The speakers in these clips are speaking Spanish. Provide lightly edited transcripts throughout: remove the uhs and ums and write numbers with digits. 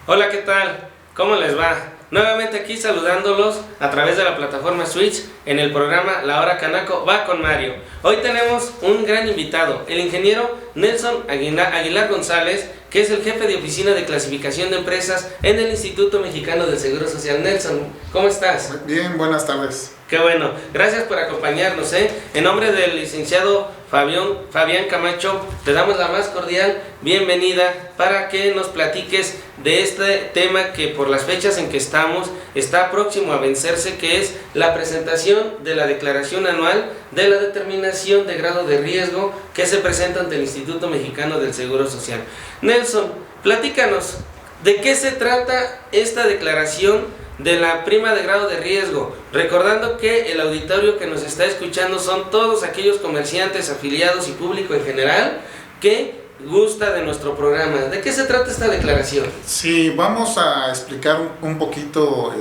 Hola, ¿qué tal? ¿Cómo les va? Nuevamente aquí saludándolos a través de la plataforma Switch en el programa La Hora Canaco va con Mario. Hoy tenemos un gran invitado, el ingeniero Nelson Aguilar González, que es el jefe de oficina de clasificación de empresas en el Instituto Mexicano del Seguro Social. Nelson, ¿cómo estás? Bien, buenas tardes. Qué bueno, gracias por acompañarnos. En nombre del licenciado Fabián Camacho, te damos la más cordial bienvenida para que nos platiques de este tema que por las fechas en que estamos está próximo a vencerse, que es la presentación de la declaración anual de la determinación de grado de riesgo que se presenta ante el Instituto Mexicano del Seguro Social. Nelson, platícanos, ¿de qué se trata esta declaración de la prima de grado de riesgo? Recordando que el auditorio que nos está escuchando son todos aquellos comerciantes, afiliados y público en general que gusta de nuestro programa. ¿De qué se trata esta declaración? Sí, vamos a explicar un poquito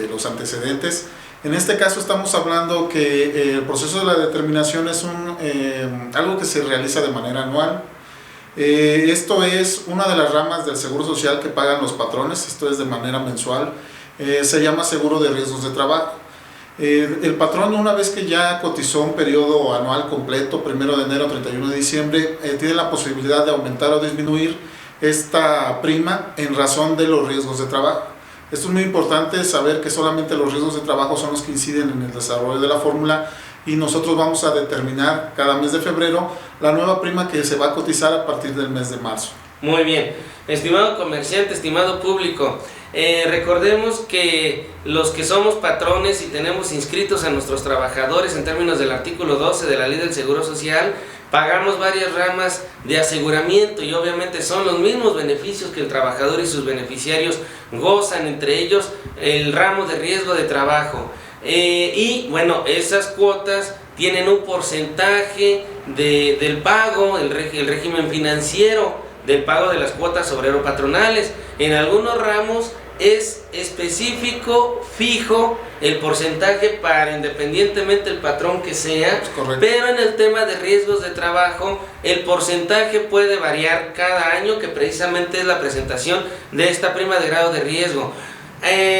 los antecedentes. En este caso estamos hablando que el proceso de la determinación es algo que se realiza de manera anual. Esto es una de las ramas del Seguro Social que pagan los patrones, esto es de manera mensual. Se llama seguro de riesgos de trabajo. El patrón, una vez que ya cotizó un periodo anual completo, 1 de enero a 31 de diciembre, tiene la posibilidad de aumentar o disminuir esta prima en razón de los riesgos de trabajo. Esto es muy importante saber que solamente los riesgos de trabajo son los que inciden en el desarrollo de la fórmula, y nosotros vamos a determinar cada mes de febrero la nueva prima que se va a cotizar a partir del mes de marzo. Muy bien, estimado comerciante, estimado público, recordemos que los que somos patrones y tenemos inscritos a nuestros trabajadores en términos del artículo 12 de la Ley del Seguro Social, pagamos varias ramas de aseguramiento y obviamente son los mismos beneficios que el trabajador y sus beneficiarios gozan, entre ellos el ramo de riesgo de trabajo. Y bueno, esas cuotas tienen un porcentaje del pago, el régimen financiero del pago de las cuotas obrero-patronales. En algunos ramos es específico, fijo, el porcentaje para independientemente el patrón que sea, pero en el tema de riesgos de trabajo, el porcentaje puede variar cada año, que precisamente es la presentación de esta prima de grado de riesgo.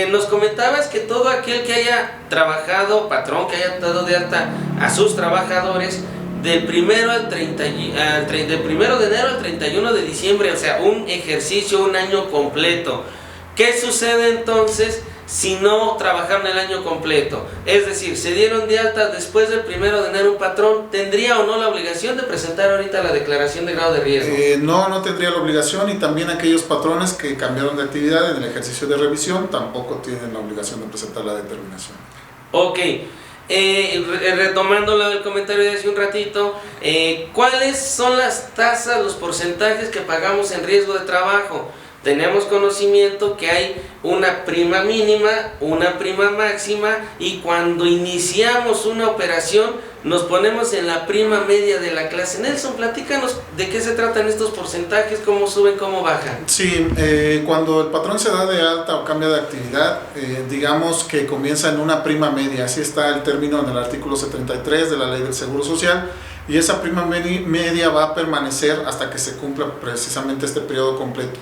Nos comentabas que todo aquel que haya trabajado, patrón que haya dado de alta a sus trabajadores, del 1 de enero al 31 de diciembre, o sea, un ejercicio, un año completo. ¿Qué sucede entonces si no trabajaron el año completo? Es decir, se dieron de alta después del 1 de enero un patrón, ¿tendría o no la obligación de presentar ahorita la declaración de grado de riesgo? No tendría la obligación, y también aquellos patrones que cambiaron de actividad en el ejercicio de revisión tampoco tienen la obligación de presentar la determinación. Ok. Retomando el comentario de hace un ratito, ¿cuáles son las tasas, los porcentajes que pagamos en riesgo de trabajo? Tenemos conocimiento que hay una prima mínima, una prima máxima, y cuando iniciamos una operación nos ponemos en la prima media de la clase. Nelson, platícanos de qué se tratan estos porcentajes, cómo suben, cómo bajan. Sí, cuando el patrón se da de alta o cambia de actividad, digamos que comienza en una prima media, así está el término en el artículo 73 de la Ley del Seguro Social, y esa prima media va a permanecer hasta que se cumpla precisamente este periodo completo.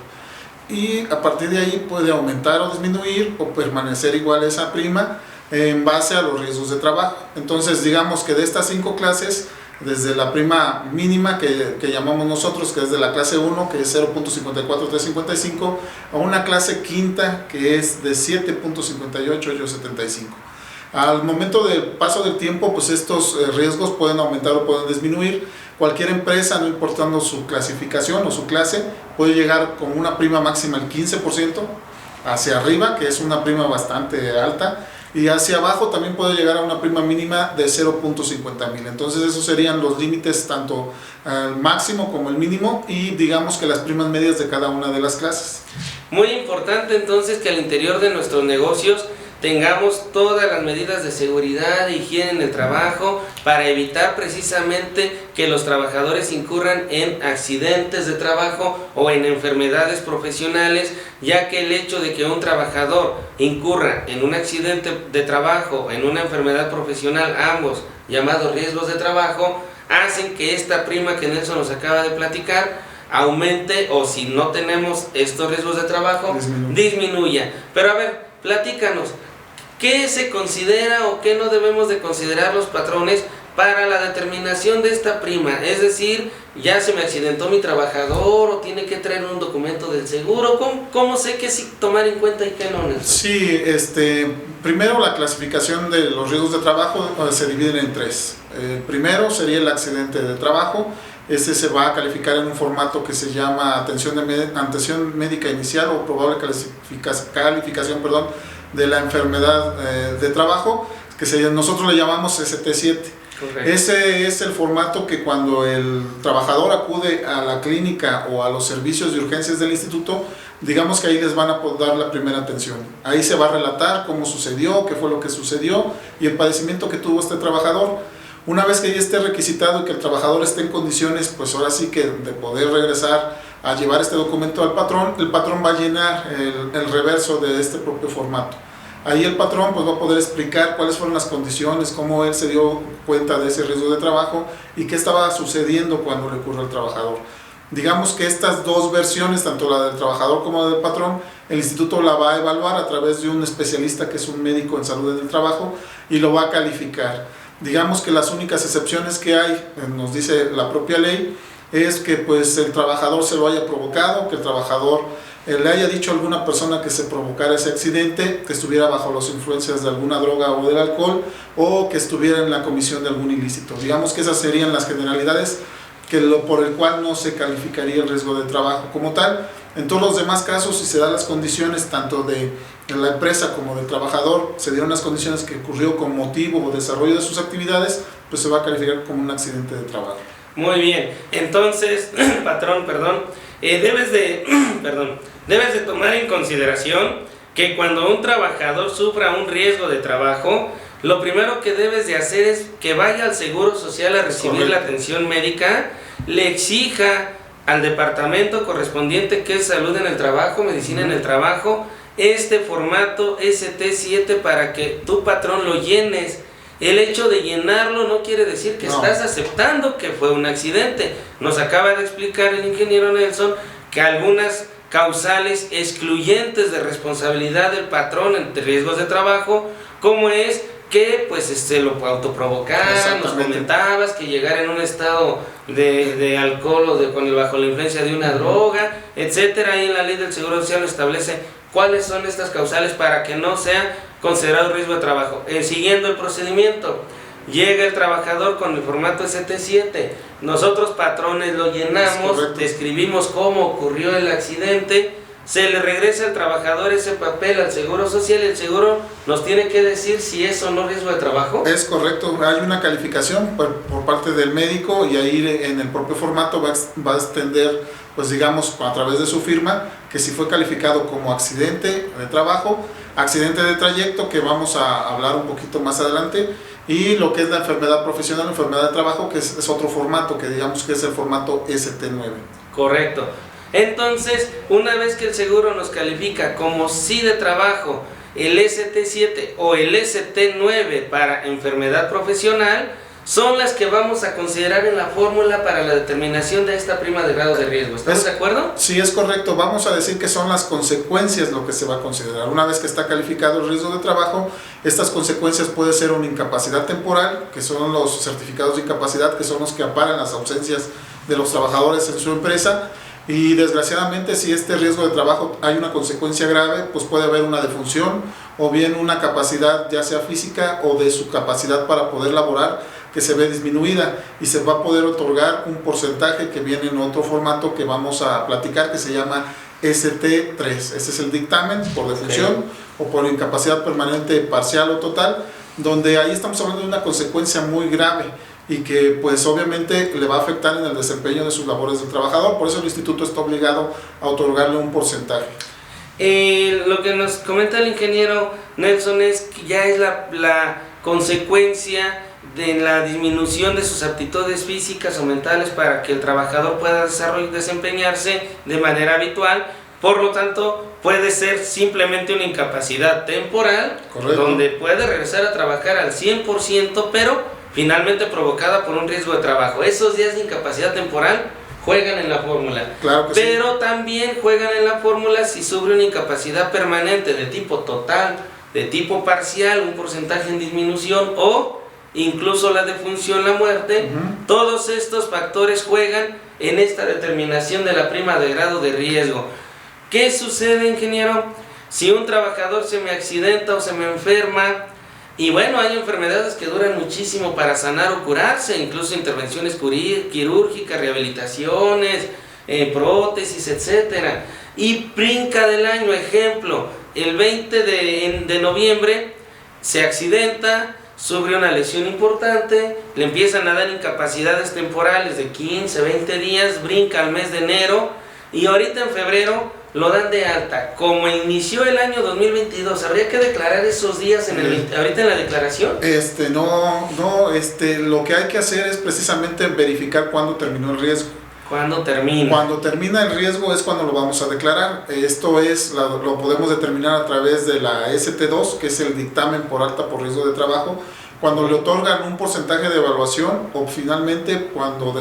Y a partir de ahí puede aumentar o disminuir o permanecer igual esa prima en base a los riesgos de trabajo. Entonces, digamos que de estas 5 clases, desde la prima mínima que llamamos nosotros, que es de la clase 1, que es 0.54355, a una clase quinta que es de 7.58875. Al momento del paso del tiempo, pues estos riesgos pueden aumentar o pueden disminuir. Cualquier empresa, no importando su clasificación o su clase, puede llegar con una prima máxima del 15% hacia arriba, que es una prima bastante alta, y hacia abajo también puede llegar a una prima mínima de 0.50,000. Entonces esos serían los límites, tanto al máximo como el mínimo, y digamos que las primas medias de cada una de las clases. Muy importante entonces que al interior de nuestros negocios tengamos todas las medidas de seguridad e higiene en el trabajo para evitar precisamente que los trabajadores incurran en accidentes de trabajo o en enfermedades profesionales, ya que el hecho de que un trabajador incurra en un accidente de trabajo o en una enfermedad profesional, ambos llamados riesgos de trabajo, hacen que esta prima que Nelson nos acaba de platicar aumente, o si no tenemos estos riesgos de trabajo, disminuya. Pero a ver, platícanos, ¿qué se considera o qué no debemos de considerar los patrones para la determinación de esta prima? Es decir, ya se me accidentó mi trabajador o tiene que traer un documento del seguro. ¿Cómo sé qué sí tomar en cuenta y qué no, Nelson? Sí, primero la clasificación de los riesgos de trabajo se dividen en tres. Primero sería el accidente de trabajo. Este se va a calificar en un formato que se llama atención médica inicial o probable calificación de la enfermedad de trabajo, que nosotros le llamamos ST7. Correcto. Ese es el formato que cuando el trabajador acude a la clínica o a los servicios de urgencias del instituto, digamos que ahí les van a dar la primera atención. Ahí se va a relatar cómo sucedió, qué fue lo que sucedió y el padecimiento que tuvo este trabajador. Una vez que ya esté requisitado y que el trabajador esté en condiciones, pues ahora sí que de poder regresar a llevar este documento al patrón, el patrón va a llenar el reverso de este propio formato. Ahí el patrón pues va a poder explicar cuáles fueron las condiciones, cómo él se dio cuenta de ese riesgo de trabajo y qué estaba sucediendo cuando le ocurrió al trabajador. Digamos que estas dos versiones, tanto la del trabajador como la del patrón, el instituto la va a evaluar a través de un especialista que es un médico en salud del trabajo y lo va a calificar. Digamos que las únicas excepciones que hay, nos dice la propia ley, es que pues el trabajador se lo haya provocado, que el trabajador le haya dicho a alguna persona que se provocara ese accidente, que estuviera bajo las influencias de alguna droga o del alcohol, o que estuviera en la comisión de algún ilícito. Digamos que esas serían las generalidades por el cual no se calificaría el riesgo de trabajo como tal. En todos los demás casos, si se dan las condiciones tanto de la empresa como del trabajador, se dieron las condiciones que ocurrió con motivo o desarrollo de sus actividades, pues se va a calificar como un accidente de trabajo. Muy bien, entonces, patrón, debes de tomar en consideración que cuando un trabajador sufra un riesgo de trabajo, lo primero que debes de hacer es que vaya al Seguro Social a recibir la atención médica, le exija al departamento correspondiente que es Salud en el Trabajo, Medicina en el Trabajo, este formato ST7 para que tu patrón lo llenes. El hecho de llenarlo no quiere decir que estás aceptando que fue un accidente. Nos acaba de explicar el ingeniero Nelson que algunas causales excluyentes de responsabilidad del patrón en riesgos de trabajo, como es que pues lo autoprovocar, nos comentabas que llegar en un estado de alcohol o bajo la influencia de una droga, etcétera. Ahí en la ley del Seguro Social lo establece cuáles son estas causales para que no sea considerado riesgo de trabajo. Siguiendo el procedimiento, llega el trabajador con el formato ST7, nosotros patrones lo llenamos, describimos cómo ocurrió el accidente, se le regresa al trabajador ese papel al Seguro Social y el seguro nos tiene que decir si es o no riesgo de trabajo. Es correcto, hay una calificación por parte del médico y ahí en el propio formato va a extender, pues digamos, a través de su firma, que si fue calificado como accidente de trabajo, accidente de trayecto, que vamos a hablar un poquito más adelante, y lo que es la enfermedad profesional, enfermedad de trabajo, que es otro formato, que digamos que es el formato ST9. Correcto. Entonces, una vez que el seguro nos califica como sí de trabajo, el ST7 o el ST9 para enfermedad profesional, son las que vamos a considerar en la fórmula para la determinación de esta prima de grado de riesgo. ¿Estamos de acuerdo? Sí, es correcto. Vamos a decir que son las consecuencias lo que se va a considerar. Una vez que está calificado el riesgo de trabajo, estas consecuencias puede ser una incapacidad temporal, que son los certificados de incapacidad, que son los que amparan las ausencias de los trabajadores en su empresa. Y desgraciadamente, si este riesgo de trabajo hay una consecuencia grave, pues puede haber una defunción o bien una capacidad ya sea física o de su capacidad para poder laborar que se ve disminuida y se va a poder otorgar un porcentaje que viene en otro formato que vamos a platicar, que se llama ST3. Este es el dictamen por defunción o por incapacidad permanente parcial o total, donde ahí estamos hablando de una consecuencia muy grave y que pues obviamente le va a afectar en el desempeño de sus labores del trabajador. Por eso el instituto está obligado a otorgarle un porcentaje. Lo que nos comenta el ingeniero Nelson es que ya es la consecuencia de la disminución de sus aptitudes físicas o mentales para que el trabajador pueda desempeñarse de manera habitual. Por lo tanto, puede ser simplemente una incapacidad temporal, donde puede regresar a trabajar al 100%, pero finalmente provocada por un riesgo de trabajo. Esos días de incapacidad temporal juegan en la fórmula. Claro que pero también juegan en la fórmula si sufre una incapacidad permanente de tipo total, de tipo parcial, un porcentaje en disminución o incluso la defunción, la muerte. Todos estos factores juegan en esta determinación de la prima de grado de riesgo. ¿Qué sucede, ingeniero? Si un trabajador se me accidenta o se me enferma, y bueno, hay enfermedades que duran muchísimo para sanar o curarse, incluso intervenciones quirúrgicas, rehabilitaciones, prótesis, etcétera, y brinca del año. Ejemplo, el 20 de noviembre se accidenta, sufre una lesión importante, le empiezan a dar incapacidades temporales de 15, 20 días, brinca al mes de enero, y ahorita en febrero lo dan de alta. Como inició el año 2022, ¿habría que declarar esos días ahorita en la declaración? Lo que hay que hacer es precisamente verificar cuándo terminó el riesgo. ¿Cuándo termina? Cuando termina el riesgo es cuando lo vamos a declarar. Esto es, lo podemos determinar a través de la ST2, que es el dictamen por alta por riesgo de trabajo, cuando le otorgan un porcentaje de evaluación, o finalmente cuando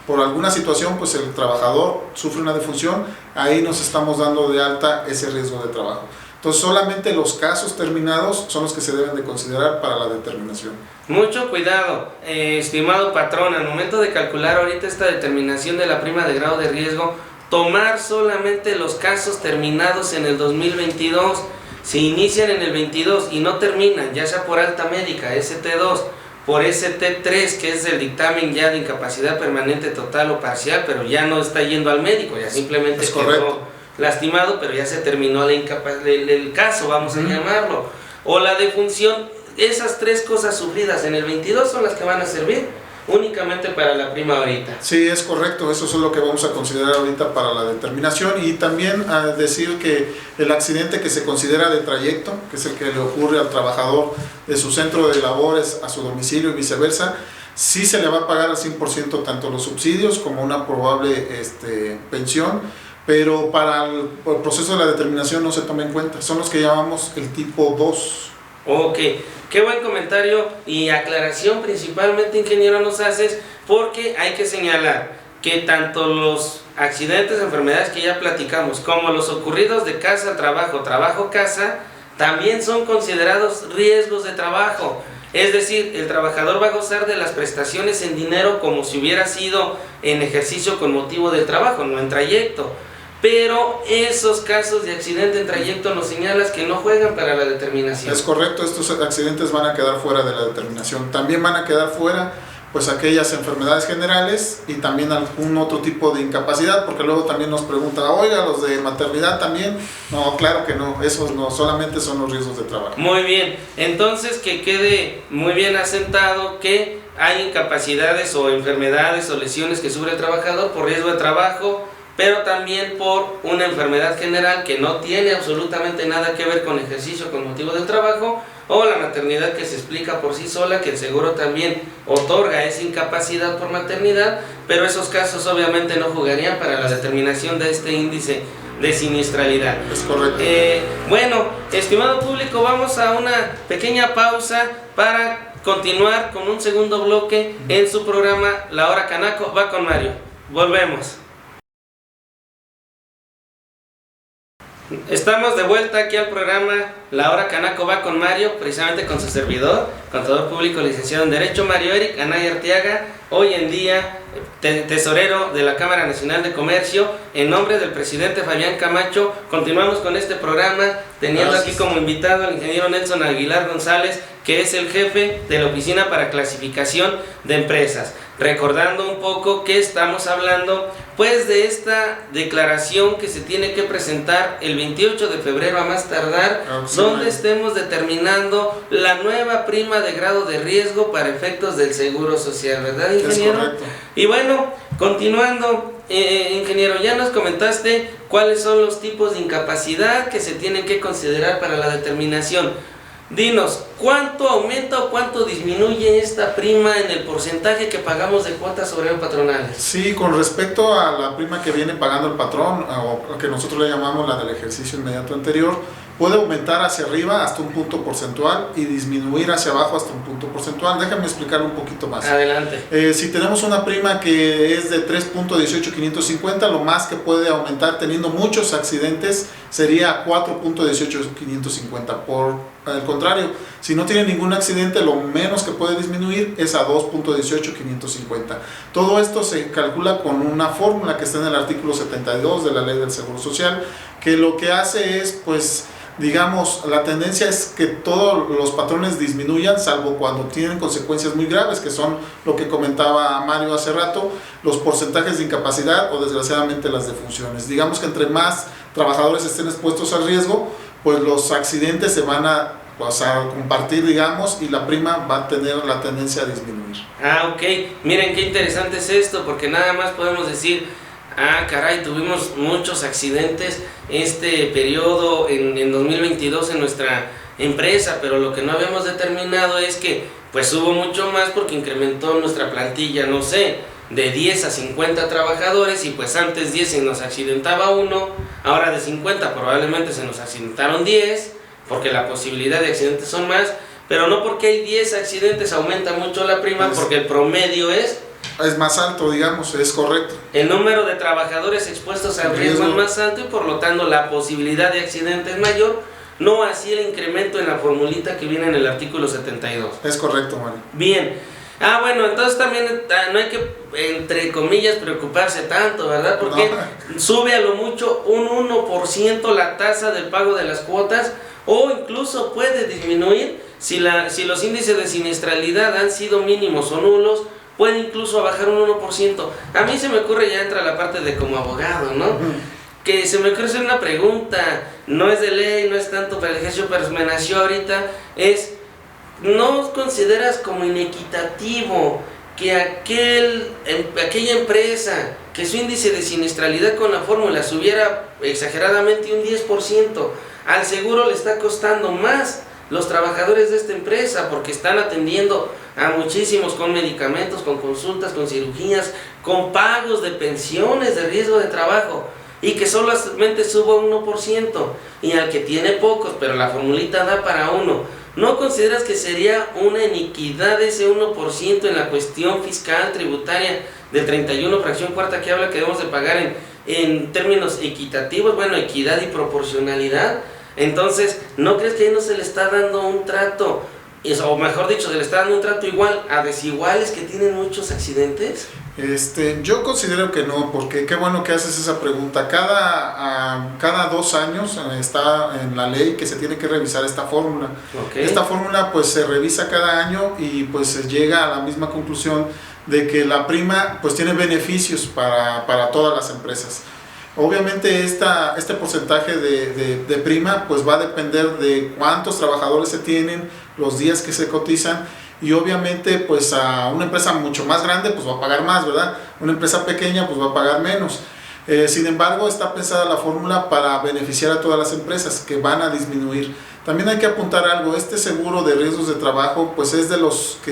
por alguna situación pues el trabajador sufre una defunción, ahí nos estamos dando de alta ese riesgo de trabajo. Entonces solamente los casos terminados son los que se deben de considerar para la determinación. Mucho cuidado, estimado patrón, al momento de calcular ahorita esta determinación de la prima de grado de riesgo, tomar solamente los casos terminados en el 2022. Si inician en el 22 y no terminan, ya sea por alta médica, ST2, por ST3, que es el dictamen ya de incapacidad permanente total o parcial, pero ya no está yendo al médico, ya simplemente quedó lastimado, pero ya se terminó el caso, vamos a llamarlo, o la defunción. Esas tres cosas sufridas en el 22 son las que van a servir únicamente para la prima ahorita. Sí, es correcto, eso es lo que vamos a considerar ahorita para la determinación. Y también a decir que el accidente que se considera de trayecto, que es el que le ocurre al trabajador de su centro de labores a su domicilio y viceversa, sí se le va a pagar al 100% tanto los subsidios como una probable pensión, pero para el proceso de la determinación no se toma en cuenta, son los que llamamos el tipo 2. Ok, qué buen comentario y aclaración principalmente, ingeniero, nos haces, porque hay que señalar que tanto los accidentes, enfermedades que ya platicamos, como los ocurridos de casa a trabajo, trabajo-casa, también son considerados riesgos de trabajo. Es decir, el trabajador va a gozar de las prestaciones en dinero como si hubiera sido en ejercicio con motivo del trabajo, no en trayecto. Pero esos casos de accidente en trayecto nos señalas que no juegan para la determinación. Es correcto, estos accidentes van a quedar fuera de la determinación. También van a quedar fuera pues aquellas enfermedades generales y también algún otro tipo de incapacidad, porque luego también nos preguntan, oiga, los de maternidad también. No, claro que no, esos no, solamente son los riesgos de trabajo. Muy bien, entonces que quede muy bien asentado que hay incapacidades o enfermedades o lesiones que sufre el trabajador por riesgo de trabajo, pero también por una enfermedad general que no tiene absolutamente nada que ver con ejercicio con motivo del trabajo, o la maternidad que se explica por sí sola, que el seguro también otorga esa incapacidad por maternidad, pero esos casos obviamente no jugarían para la determinación de este índice de siniestralidad. Es correcto. Bueno, estimado público, vamos a una pequeña pausa para continuar con un segundo bloque en su programa La Hora Canaco va con Mario. Volvemos. Estamos de vuelta aquí al programa La Hora Canaco va con Mario, precisamente con su servidor, contador público licenciado en Derecho, Mario Eric Anaya Arteaga, hoy en día tesorero de la Cámara Nacional de Comercio. En nombre del presidente Fabián Camacho, continuamos con este programa, teniendo aquí como invitado al ingeniero Nelson Aguilar González, que es el jefe de la Oficina para Clasificación de Empresas. Recordando un poco que estamos hablando pues de esta declaración que se tiene que presentar el 28 de febrero a más tardar, donde estemos determinando la nueva prima de grado de riesgo para efectos del Seguro Social, ¿verdad, ingeniero? Es correcto. Y bueno, continuando, ingeniero, ya nos comentaste cuáles son los tipos de incapacidad que se tienen que considerar para la determinación. Dinos, ¿cuánto aumenta o cuánto disminuye esta prima en el porcentaje que pagamos de cuotas obrero patronales? Sí, con respecto a la prima que viene pagando el patrón, o que nosotros le llamamos la del ejercicio inmediato anterior, puede aumentar hacia arriba hasta un punto porcentual y disminuir hacia abajo hasta un punto porcentual. Déjame explicar un poquito más. Adelante. Si tenemos una prima que es de 3.18550, lo más que puede aumentar teniendo muchos accidentes sería 4.18550. Por el contrario, si no tiene ningún accidente, lo menos que puede disminuir es a 2.18550. Todo esto se calcula con una fórmula que está en el artículo 72 de la Ley del Seguro Social, que lo que hace es, pues, digamos, la tendencia es que todos los patrones disminuyan, salvo cuando tienen consecuencias muy graves, que son lo que comentaba Mario hace rato, los porcentajes de incapacidad o desgraciadamente las defunciones. Digamos que entre más trabajadores estén expuestos al riesgo, pues los accidentes se van a compartir, digamos, y la prima va a tener la tendencia a disminuir. Ok, miren qué interesante es esto, porque nada más podemos decir, caray, tuvimos muchos accidentes este periodo en 2022 en nuestra empresa, pero lo que no habíamos determinado es que pues hubo mucho más porque incrementó nuestra plantilla, no sé, de 10 a 50 trabajadores, y pues antes 10 se nos accidentaba uno, ahora de 50 probablemente se nos accidentaron 10, porque la posibilidad de accidentes son más, pero no porque hay 10 accidentes aumenta mucho la prima, porque el promedio es más alto, digamos, es correcto. El número de trabajadores expuestos al riesgo es más alto y por lo tanto la posibilidad de accidente es mayor, no así el incremento en la formulita que viene en el artículo 72. Es correcto, Mario. Bien. Bueno, entonces también no hay que, entre comillas, preocuparse tanto, ¿verdad? Porque sube a lo mucho un 1% la tasa del pago de las cuotas, o incluso puede disminuir si los índices de siniestralidad han sido mínimos o nulos, puede incluso bajar un 1%. A mí se me ocurre, ya entra la parte de como abogado, ¿no? Que se me ocurre hacer una pregunta, no es de ley, no es tanto para el ejercicio, pero me nació ahorita, ¿no consideras como inequitativo que aquella empresa que su índice de siniestralidad con la fórmula subiera exageradamente un 10%, al seguro le está costando más los trabajadores de esta empresa, porque están atendiendo a muchísimos con medicamentos, con consultas, con cirugías, con pagos de pensiones de riesgo de trabajo, y que solamente suba un 1%, y al que tiene pocos, pero la formulita da para uno? ¿No consideras que sería una iniquidad ese 1% en la cuestión fiscal tributaria del 31 fracción cuarta que habla que debemos de pagar en términos equitativos, bueno, equidad y proporcionalidad? Entonces, ¿no crees que ahí no se le está dando un trato, o mejor dicho, se le está dando un trato igual a desiguales que tienen muchos accidentes? Yo considero que no, porque qué bueno que haces esa pregunta. Cada 2 años está en la ley que se tiene que revisar esta fórmula. Esta fórmula pues se revisa cada año y pues se llega a la misma conclusión de que la prima pues tiene beneficios para todas las empresas. Obviamente este porcentaje de prima pues va a depender de cuántos trabajadores se tienen, los días que se cotizan, y obviamente pues a una empresa mucho más grande pues va a pagar más, ¿verdad? Una empresa pequeña pues va a pagar menos. Sin embargo, está pensada la fórmula para beneficiar a todas las empresas que van a disminuir. También hay que apuntar algo, este seguro de riesgos de trabajo pues es de los que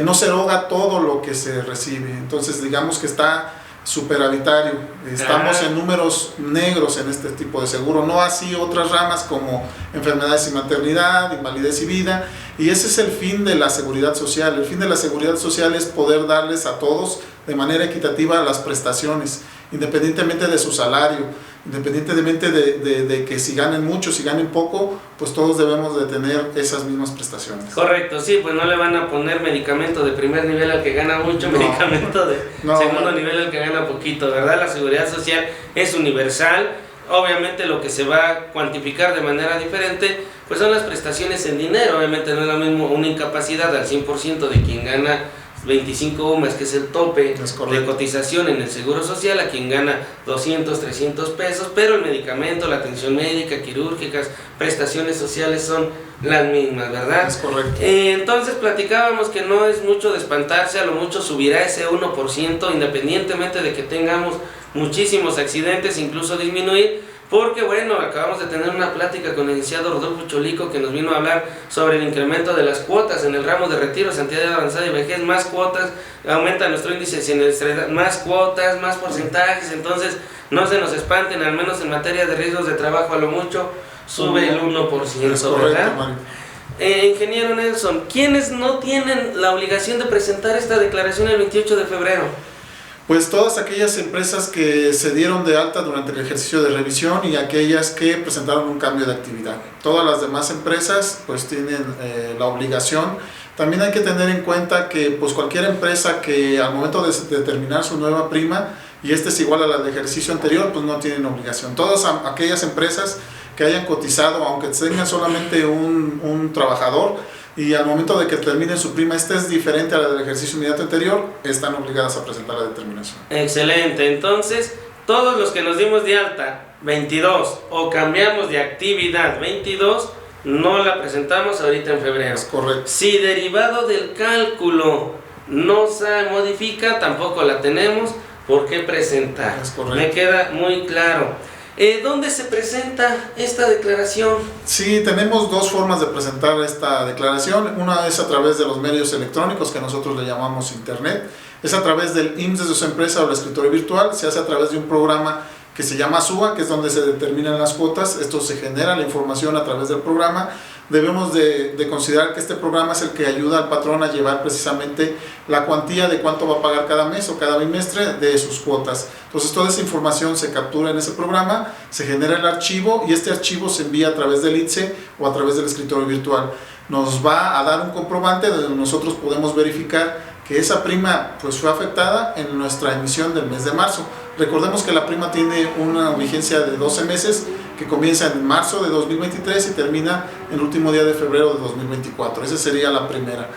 no se eroga todo lo que se recibe, entonces digamos que está superavitario, estamos en números negros en este tipo de seguro, no así otras ramas como enfermedades y maternidad, invalidez y vida, y ese es el fin de la seguridad social. El fin de la seguridad social es poder darles a todos de manera equitativa las prestaciones, independientemente de su salario, independientemente de que si ganen mucho, si ganen poco, pues todos debemos de tener esas mismas prestaciones. Correcto, sí, pues no le van a poner medicamento de primer nivel al que gana mucho, medicamento de segundo nivel al que gana poquito, ¿verdad? La seguridad social es universal. Obviamente lo que se va a cuantificar de manera diferente pues son las prestaciones en dinero. Obviamente no es lo mismo una incapacidad al 100% de quien gana 25 UMAS, que es el tope de cotización en el Seguro Social, a quien gana 200, 300 pesos, pero el medicamento, la atención médica, quirúrgicas, prestaciones sociales son las mismas, ¿verdad? Es correcto. Entonces platicábamos que no es mucho de espantarse, a lo mucho subirá ese 1%, independientemente de que tengamos muchísimos accidentes, incluso disminuir. Porque bueno, acabamos de tener una plática con el licenciado Rodolfo Cholico, que nos vino a hablar sobre el incremento de las cuotas en el ramo de retiro, santidad avanzada y vejez. Más cuotas, aumenta nuestro índice de siniestralidad, más cuotas, más porcentajes. Entonces no se nos espanten, al menos en materia de riesgos de trabajo, a lo mucho sube el 1%, es correcto, ¿verdad? Mario. Ingeniero Nelson, ¿quiénes no tienen la obligación de presentar esta declaración el 28 de febrero? Pues todas aquellas empresas que se dieron de alta durante el ejercicio de revisión y aquellas que presentaron un cambio de actividad. Todas las demás empresas pues tienen la obligación. También hay que tener en cuenta que pues cualquier empresa que al momento de determinar su nueva prima y esta es igual a la de ejercicio anterior, pues no tienen obligación. Todas aquellas empresas que hayan cotizado, aunque tengan solamente un trabajador, y al momento de que terminen su prima, esta es diferente a la del ejercicio inmediato anterior, están obligadas a presentar la determinación. Excelente, entonces todos los que nos dimos de alta 22 o cambiamos de actividad 22, no la presentamos ahorita en febrero. Es correcto. Si derivado del cálculo no se modifica, tampoco la tenemos por qué presentar. Es correcto. Me queda muy claro. ¿Dónde se presenta esta declaración? Sí, tenemos dos formas de presentar esta declaración. Una es a través de los medios electrónicos que nosotros le llamamos internet. Es a través del IMSS de su empresa o el escritorio virtual. Se hace a través de un programa que se llama SUA, que es donde se determinan las cuotas. Esto se genera la información a través del programa. Debemos de considerar que este programa es el que ayuda al patrón a llevar precisamente la cuantía de cuánto va a pagar cada mes o cada bimestre de sus cuotas. Entonces toda esa información se captura en ese programa, se genera el archivo y este archivo se envía a través del ITSE o a través del escritorio virtual. Nos va a dar un comprobante donde nosotros podemos verificar que esa prima pues fue afectada en nuestra emisión del mes de marzo. Recordemos que la prima tiene una vigencia de 12 meses que comienza en marzo de 2023 y termina el último día de febrero de 2024. Esa sería la primera.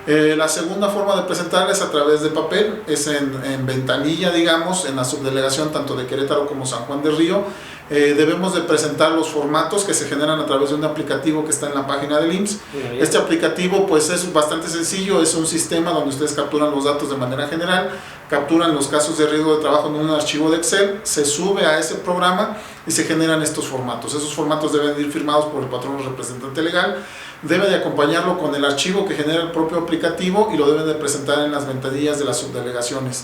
La segunda forma de presentarla es a través de papel, es en ventanilla, digamos, en la subdelegación tanto de Querétaro como San Juan del Río. Debemos de presentar los formatos que se generan a través de un aplicativo que está en la página del IMSS. Este aplicativo pues es bastante sencillo, es un sistema donde ustedes capturan los datos de manera general, capturan los casos de riesgo de trabajo en un archivo de Excel, se sube a ese programa y se generan estos formatos. Esos formatos deben de ir firmados por el patrón o representante legal, debe de acompañarlo con el archivo que genera el propio aplicativo y lo deben de presentar en las ventanillas de las subdelegaciones.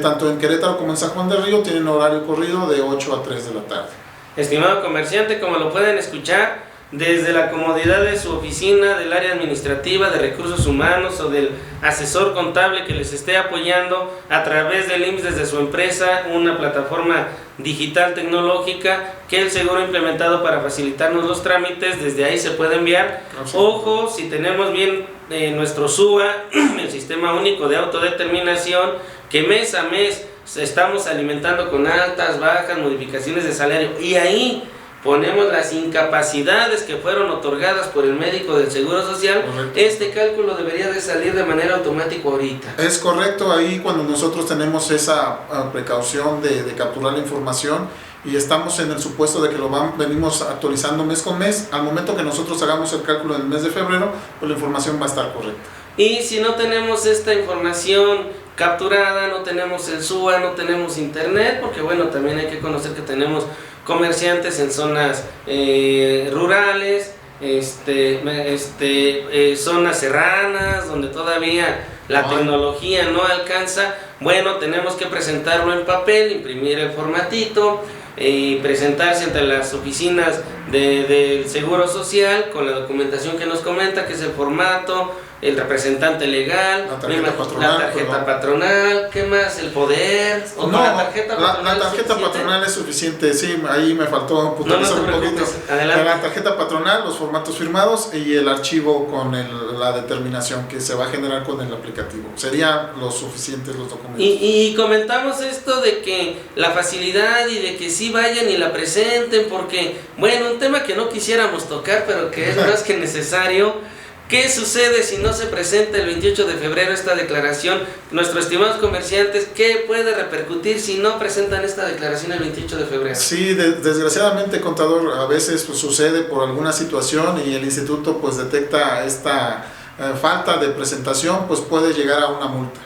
Tanto en Querétaro como en San Juan del Río tienen horario corrido de 8 a 3 de la tarde. Estimado comerciante, como lo pueden escuchar, desde la comodidad de su oficina, del área administrativa, de recursos humanos o del asesor contable que les esté apoyando a través del IMSS desde su empresa, una plataforma digital tecnológica que el seguro ha implementado para facilitarnos los trámites, desde ahí se puede enviar. Ojo, si tenemos bien nuestro SUA, el Sistema Único de Autodeterminación, que mes a mes estamos alimentando con altas, bajas, modificaciones de salario, y ahí ponemos las incapacidades que fueron otorgadas por el médico del Seguro Social. Correcto. Este cálculo debería de salir de manera automática ahorita. Es correcto, ahí cuando nosotros tenemos esa precaución de capturar la información y estamos en el supuesto de que venimos actualizando mes con mes, al momento que nosotros hagamos el cálculo en el mes de febrero, pues la información va a estar correcta. Y si no tenemos esta información capturada, no tenemos el SUA, no tenemos internet, porque bueno, también hay que conocer que tenemos comerciantes en zonas rurales, zonas serranas, donde todavía la tecnología no alcanza. Bueno, tenemos que presentarlo en papel, imprimir el formatito y presentarse ante las oficinas del Seguro Social con la documentación que nos comenta, que es el formato, el representante legal, la tarjeta patronal, ¿qué más? ¿El poder? No, la tarjeta patronal es suficiente, sí, ahí me faltó puntualizar un poquito. La tarjeta patronal, los formatos firmados y el archivo con la determinación que se va a generar con el aplicativo. Serían los suficientes los documentos. Y comentamos esto de que la facilidad y de que sí vayan y la presenten, porque, bueno, un tema que no quisiéramos tocar, pero que es más que necesario. ¿Qué sucede si no se presenta el 28 de febrero esta declaración? Nuestros estimados comerciantes, ¿qué puede repercutir si no presentan esta declaración el 28 de febrero? Sí, desgraciadamente, contador, a veces pues, sucede por alguna situación y el instituto pues detecta esta falta de presentación, pues puede llegar a una multa.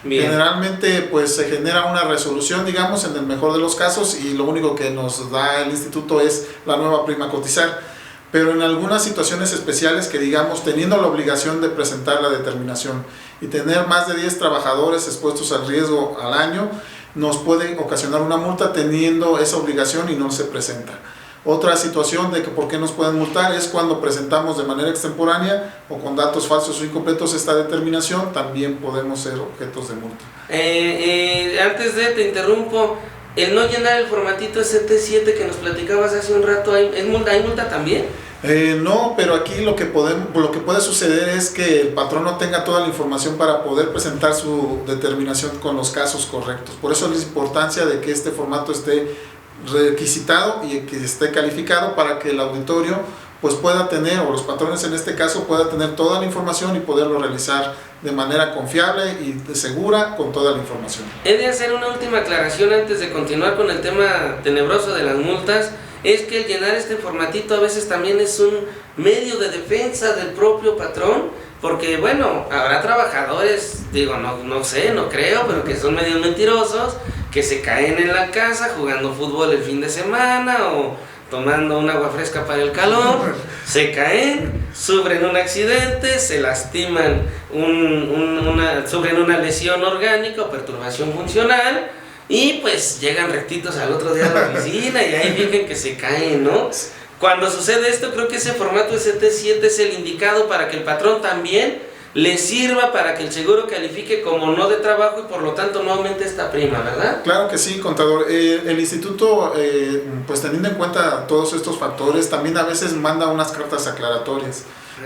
Bien. Generalmente pues se genera una resolución, digamos, en el mejor de los casos, y lo único que nos da el instituto es la nueva prima a cotizar. Pero en algunas situaciones especiales que, digamos, teniendo la obligación de presentar la determinación y tener más de 10 trabajadores expuestos al riesgo al año, nos puede ocasionar una multa teniendo esa obligación y no se presenta. Otra situación de que por qué nos pueden multar es cuando presentamos de manera extemporánea o con datos falsos o incompletos esta determinación, también podemos ser objetos de multa. Antes de, te interrumpo, el no llenar el formatito ST7 que nos platicabas hace un rato, ¿hay multa también? No, pero aquí lo que puede suceder es que el patrón no tenga toda la información para poder presentar su determinación con los casos correctos. Por eso es la importancia de que este formato esté requisitado y que esté calificado para que el auditorio pues pueda tener, o los patrones en este caso, pueda tener toda la información y poderlo realizar de manera confiable y segura con toda la información. He de hacer una última aclaración antes de continuar con el tema tenebroso de las multas. Es que el llenar este formatito a veces también es un medio de defensa del propio patrón, porque bueno, habrá trabajadores, digo, no sé, no creo, pero que son medios mentirosos, que se caen en la casa jugando fútbol el fin de semana o tomando un agua fresca para el calor, se caen, sufren un accidente, se lastiman, sufren una lesión orgánica o perturbación funcional, y pues llegan rectitos al otro día a la oficina y ahí fíjense que se caen, ¿no? Cuando sucede esto, creo que ese formato ST7 es el indicado para que el patrón también le sirva para que el seguro califique como no de trabajo y por lo tanto no aumente esta prima, ¿verdad? Claro que sí, contador. El instituto, pues teniendo en cuenta todos estos factores, también a veces manda unas cartas aclaratorias,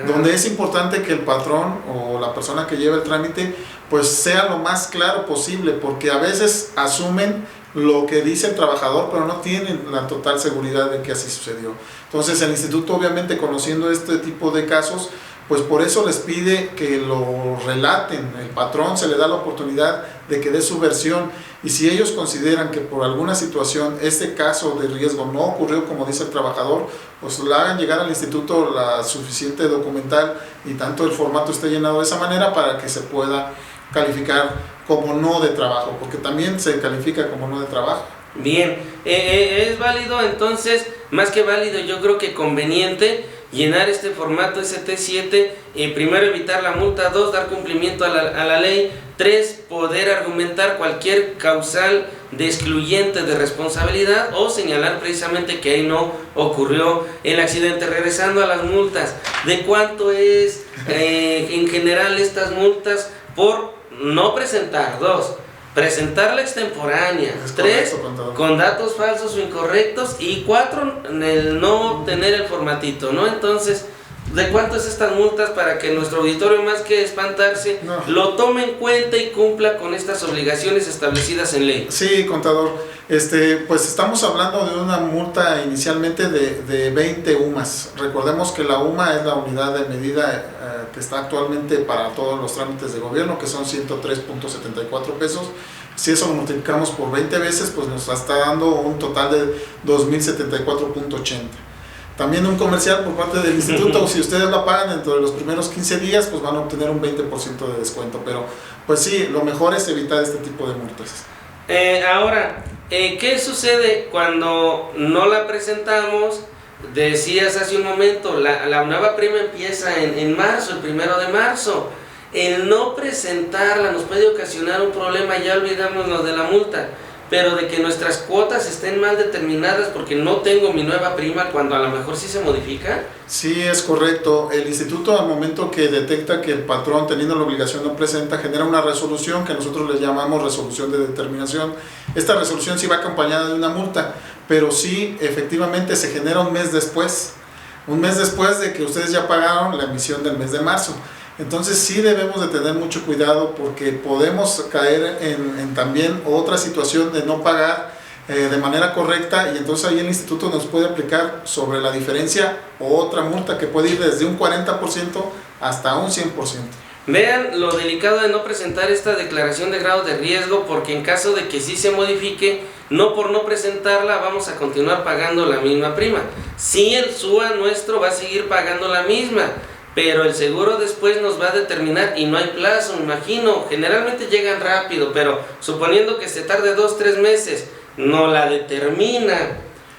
donde es importante que el patrón o la persona que lleva el trámite pues sea lo más claro posible, porque a veces asumen lo que dice el trabajador, pero no tienen la total seguridad de que así sucedió. Entonces el instituto, obviamente, conociendo este tipo de casos, pues por eso les pide que lo relaten. El patrón se le da la oportunidad de que dé su versión, y si ellos consideran que por alguna situación este caso de riesgo no ocurrió como dice el trabajador, pues le hagan llegar al instituto la suficiente documental y tanto el formato esté llenado de esa manera para que se pueda calificar como no de trabajo, porque también se califica como no de trabajo. Bien, es válido entonces, más que válido, yo creo que conveniente llenar este formato ST7, primero evitar la multa, 2, dar cumplimiento a la ley, 3, poder argumentar cualquier causal de excluyente de responsabilidad o señalar precisamente que ahí no ocurrió el accidente. Regresando a las multas, ¿de cuánto es en general estas multas por no presentar? 2, presentar la extemporánea. 3, con datos falsos o incorrectos. Y 4, el no obtener el formatito, ¿no? Entonces, ¿de cuánto es estas multas para que nuestro auditorio, más que espantarse, lo tome en cuenta y cumpla con estas obligaciones establecidas en ley? Sí, contador, pues estamos hablando de una multa inicialmente de 20 UMAS. Recordemos que la UMA es la unidad de medida que está actualmente para todos los trámites de gobierno, que son 103.74 pesos. Si eso lo multiplicamos por 20 veces, pues nos está dando un total de 2.074.80. También un comercial por parte del instituto, si ustedes la pagan dentro de los primeros 15 días, pues van a obtener un 20% de descuento. Pero pues sí, lo mejor es evitar este tipo de multas. Ahora, ¿qué sucede cuando no la presentamos? Decías hace un momento, la nueva prima empieza en marzo, el 1 de marzo. El no presentarla nos puede ocasionar un problema, ya olvidámonos de la multa, pero de que nuestras cuotas estén mal determinadas porque no tengo mi nueva prima cuando a lo mejor sí se modifica. Sí, es correcto. El instituto, al momento que detecta que el patrón, teniendo la obligación, no presenta, genera una resolución que nosotros le llamamos resolución de determinación. Esta resolución sí va acompañada de una multa, pero sí, efectivamente, se genera un mes después de que ustedes ya pagaron la emisión del mes de marzo. Entonces sí debemos de tener mucho cuidado, porque podemos caer en también otra situación de no pagar de manera correcta, y entonces ahí el instituto nos puede aplicar sobre la diferencia otra multa que puede ir desde un 40% hasta un 100%. Vean lo delicado de no presentar esta declaración de grado de riesgo, porque en caso de que sí se modifique, no por no presentarla vamos a continuar pagando la misma prima. Sí, el SUA nuestro va a seguir pagando la misma, pero el seguro después nos va a determinar, y no hay plazo, me imagino, generalmente llegan rápido, pero suponiendo que se tarde 2-3 meses, no la determina.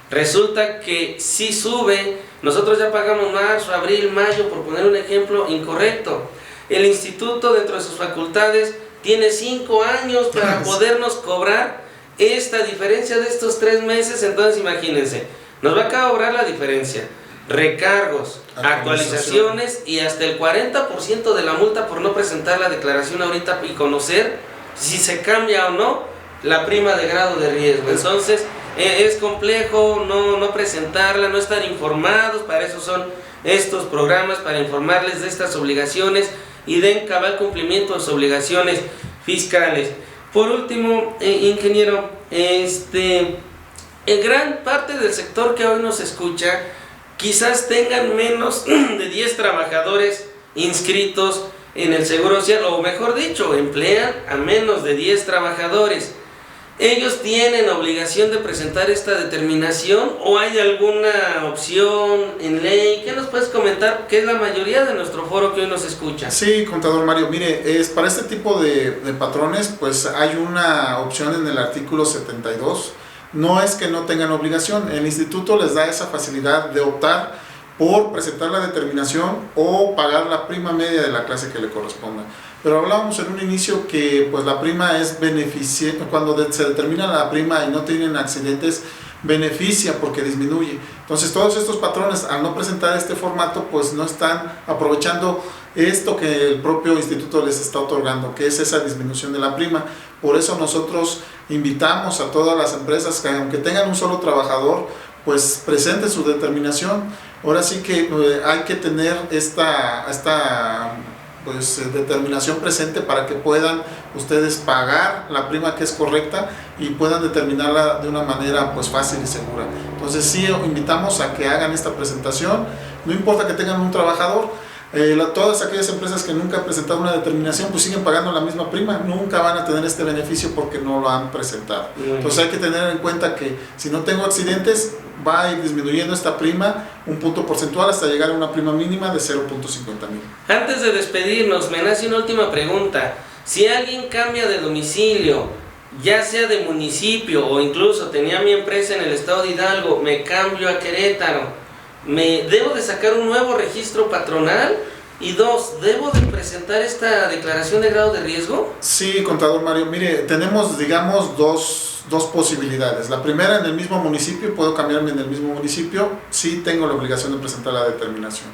Resulta que si sube, nosotros ya pagamos marzo, abril, mayo, por poner un ejemplo incorrecto. El instituto, dentro de sus facultades, tiene 5 años para podernos cobrar esta diferencia de estos 3 meses. Entonces imagínense, nos va a cobrar la diferencia. Recargos, actualizaciones y hasta el 40% de la multa por no presentar la declaración ahorita y conocer si se cambia o no la prima de grado de riesgo. Entonces es complejo no presentarla, no estar informados. Para eso son estos programas, para informarles de estas obligaciones y den cabal cumplimiento a sus obligaciones fiscales. Por último, ingeniero, en gran parte del sector que hoy nos escucha quizás tengan menos de 10 trabajadores inscritos en el Seguro Social, o mejor dicho, emplean a menos de 10 trabajadores. ¿Ellos tienen obligación de presentar esta determinación o hay alguna opción en ley? ¿Qué nos puedes comentar? Que es la mayoría de nuestro foro que hoy nos escucha. Sí, contador Mario, mire, para este tipo de patrones, pues hay una opción en el artículo 72. No es que no tengan obligación, el instituto les da esa facilidad de optar por presentar la determinación o pagar la prima media de la clase que le corresponda. Pero hablábamos en un inicio que pues la prima es beneficiante, cuando se determina la prima y no tienen accidentes, beneficia porque disminuye. Entonces todos estos patrones, al no presentar este formato, pues no están aprovechando esto que el propio instituto les está otorgando, que es esa disminución de la prima. Por eso nosotros invitamos a todas las empresas que, aunque tengan un solo trabajador, pues presenten su determinación. Ahora sí que hay que tener esta determinación presente para que puedan ustedes pagar la prima que es correcta y puedan determinarla de una manera pues fácil y segura. Entonces sí invitamos a que hagan esta presentación, no importa que tengan un trabajador. Todas aquellas empresas que nunca han presentado una determinación pues siguen pagando la misma prima, nunca van a tener este beneficio porque no lo han presentado. Entonces hay que tener en cuenta que si no tengo accidentes va a ir disminuyendo esta prima un punto porcentual hasta llegar a una prima mínima de 0.50 mil. Antes de despedirnos, me nace una última pregunta. Si alguien cambia de domicilio, ya sea de municipio o incluso tenía mi empresa en el estado de Hidalgo, me cambio a Querétaro, ¿me debo de sacar un nuevo registro patronal? Y dos, ¿debo de presentar esta declaración de grado de riesgo? Sí, contador Mario, mire, tenemos digamos dos posibilidades. La primera, en el mismo municipio, puedo cambiarme en el mismo municipio, sí tengo la obligación de presentar la determinación.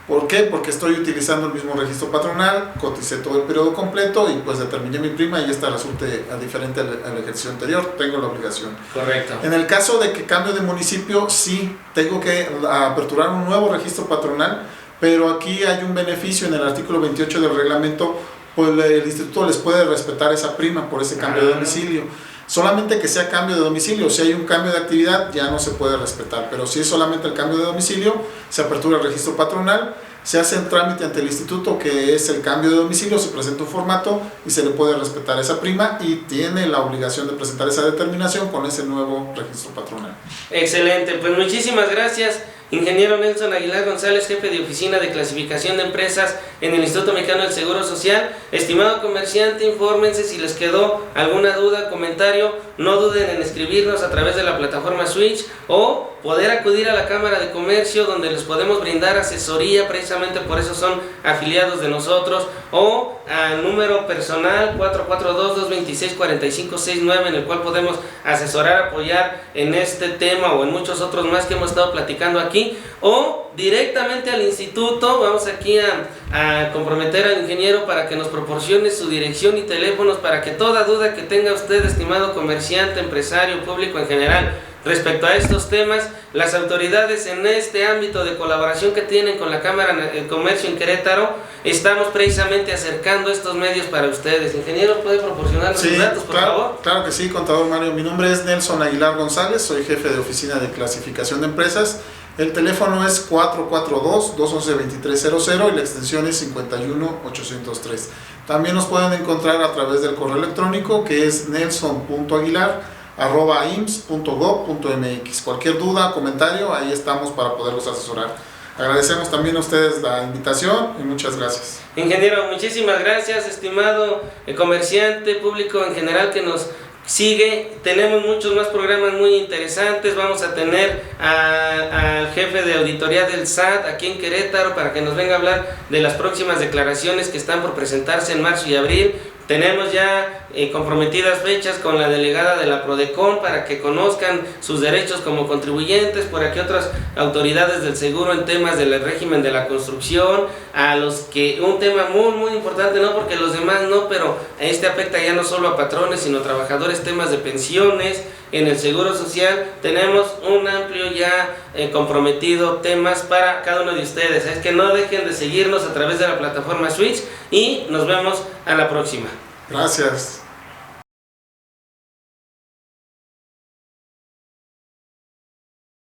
¿Por qué? Porque estoy utilizando el mismo registro patronal, coticé todo el periodo completo y pues determiné mi prima y esta resulte diferente al ejercicio anterior, tengo la obligación. Correcto. En el caso de que cambio de municipio, sí, tengo que aperturar un nuevo registro patronal, pero aquí hay un beneficio en el artículo 28 del reglamento, pues el instituto les puede respetar esa prima por ese cambio de domicilio. Solamente que sea cambio de domicilio, si hay un cambio de actividad ya no se puede respetar, pero si es solamente el cambio de domicilio, se apertura el registro patronal, se hace el trámite ante el instituto que es el cambio de domicilio, se presenta un formato y se le puede respetar esa prima y tiene la obligación de presentar esa determinación con ese nuevo registro patronal. Excelente, pues muchísimas gracias. Ingeniero Nelson Aguilar González, jefe de oficina de clasificación de empresas en el Instituto Mexicano del Seguro Social. Estimado comerciante, infórmense si les quedó alguna duda, comentario, no duden en escribirnos a través de la plataforma Switch o poder acudir a la Cámara de Comercio donde les podemos brindar asesoría, precisamente por eso son afiliados de nosotros, o al número personal 442-226-4569 en el cual podemos asesorar, apoyar en este tema o en muchos otros más que hemos estado platicando aquí, o directamente al instituto. Vamos aquí a comprometer al ingeniero para que nos proporcione su dirección y teléfonos para que toda duda que tenga usted, estimado comerciante, empresario, público en general, respecto a estos temas, las autoridades en este ámbito de colaboración que tienen con la Cámara de Comercio en Querétaro, estamos precisamente acercando estos medios para ustedes. Ingeniero, ¿puede proporcionarnos sus datos, por favor? Claro que sí, contador Mario. Mi nombre es Nelson Aguilar González, soy jefe de oficina de clasificación de empresas. El teléfono es 442-211-2300 y la extensión es 51803. También nos pueden encontrar a través del correo electrónico que es nelson.aguilar@ims.gov.mx. Cualquier duda, comentario, ahí estamos para poderlos asesorar. Agradecemos también a ustedes la invitación y muchas gracias. Ingeniero, muchísimas gracias, estimado comerciante, público en general que nos sigue. Tenemos muchos más programas muy interesantes. Vamos a tener al jefe de auditoría del SAT aquí en Querétaro para que nos venga a hablar de las próximas declaraciones que están por presentarse en marzo y abril. Tenemos ya comprometidas fechas con la delegada de la Prodecon para que conozcan sus derechos como contribuyentes, por aquí otras autoridades del seguro en temas del régimen de la construcción, a los que un tema muy importante, no porque los demás no, pero este afecta ya no solo a patrones sino a trabajadores, temas de pensiones. En el Seguro Social tenemos un amplio ya comprometido temas para cada uno de ustedes. Es que no dejen de seguirnos a través de la plataforma Switch y nos vemos a la próxima. Gracias.